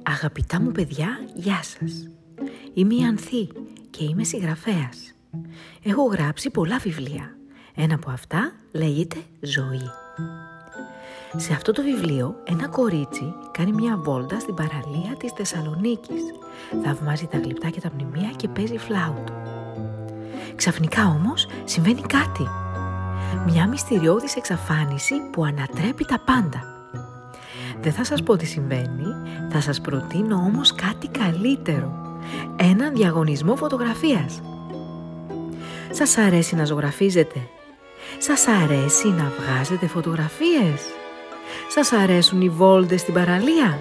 Αγαπητά μου παιδιά, γεια σας. Είμαι η Ανθή και είμαι συγγραφέας. Έχω γράψει πολλά βιβλία. Ένα από αυτά λέγεται «Ζωή». Σε αυτό το βιβλίο ένα κορίτσι κάνει μια βόλτα στην παραλία της Θεσσαλονίκης. Θαυμάζει τα γλυπτά και τα μνημεία και παίζει φλάουτο. Ξαφνικά όμως συμβαίνει κάτι. Μια μυστηριώδης εξαφάνιση που ανατρέπει τα πάντα. Δεν θα σας πω τι συμβαίνει, θα σας προτείνω όμως κάτι καλύτερο. Έναν διαγωνισμό φωτογραφίας. Σας αρέσει να ζωγραφίζετε? Σας αρέσει να βγάζετε φωτογραφίες? Σας αρέσουν οι βόλτες στην παραλία?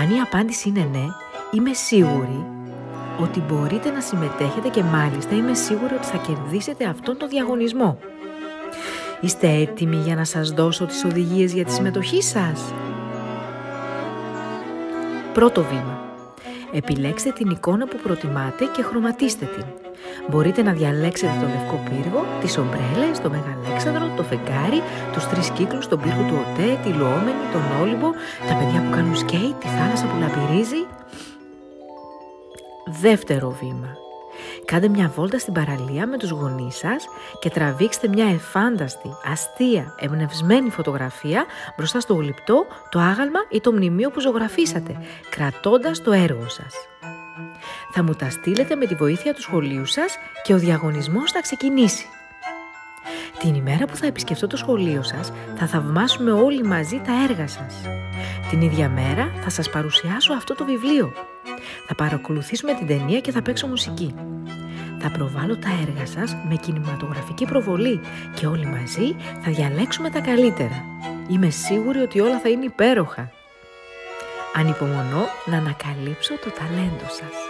Αν η απάντηση είναι ναι, είμαι σίγουρη ότι μπορείτε να συμμετέχετε και μάλιστα είμαι σίγουρη ότι θα κερδίσετε αυτόν τον διαγωνισμό. Είστε έτοιμοι για να σας δώσω τις οδηγίες για τη συμμετοχή σας? Πρώτο βήμα. Επιλέξτε την εικόνα που προτιμάτε και χρωματίστε την. Μπορείτε να διαλέξετε τον Λευκό Πύργο, τις ομπρέλες, το Μεγαλέξανδρο, το φεγγάρι, τους 3 κύκλους, τον πύργο του Οτέ, τη Λουόμενη, τον Όλυμπο, τα παιδιά που κάνουν σκέιτ, τη θάλασσα που λαμπυρίζει. Δεύτερο βήμα. Κάντε μια βόλτα στην παραλία με τους γονείς σας και τραβήξτε μια εφάνταστη, αστεία, εμπνευσμένη φωτογραφία μπροστά στο γλυπτό, το άγαλμα ή το μνημείο που ζωγραφίσατε, κρατώντας το έργο σας. Θα μου τα στείλετε με τη βοήθεια του σχολείου σας και ο διαγωνισμός θα ξεκινήσει. Την ημέρα που θα επισκεφτώ το σχολείο σας, θα θαυμάσουμε όλοι μαζί τα έργα σας. Την ίδια μέρα θα σας παρουσιάσω αυτό το βιβλίο. Θα παρακολουθήσουμε την ταινία και θα παίξω μουσική. Θα προβάλλω τα έργα σας με κινηματογραφική προβολή και όλοι μαζί θα διαλέξουμε τα καλύτερα. Είμαι σίγουρη ότι όλα θα είναι υπέροχα. Ανυπομονώ να ανακαλύψω το ταλέντο σας.